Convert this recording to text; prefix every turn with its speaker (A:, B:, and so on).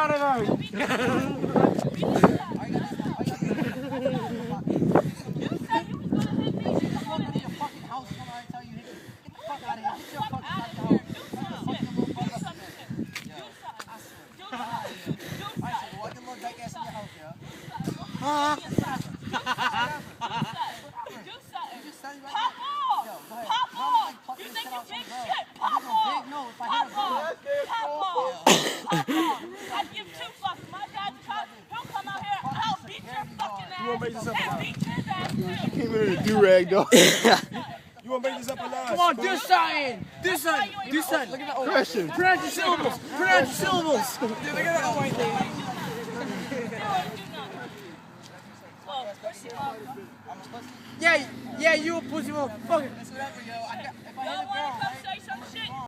A: out of there. You won't make this up alive. You came here to do-rag, though. You won't make this up alive. Come on, do something. Do something. Do something. Look at that. Pressure. Pronounce your syllables. Pronounce your syllables. Dude, look at that white thing. Yeah, you a pussy motherfucker. That's whatever, yo. If I hit a girl,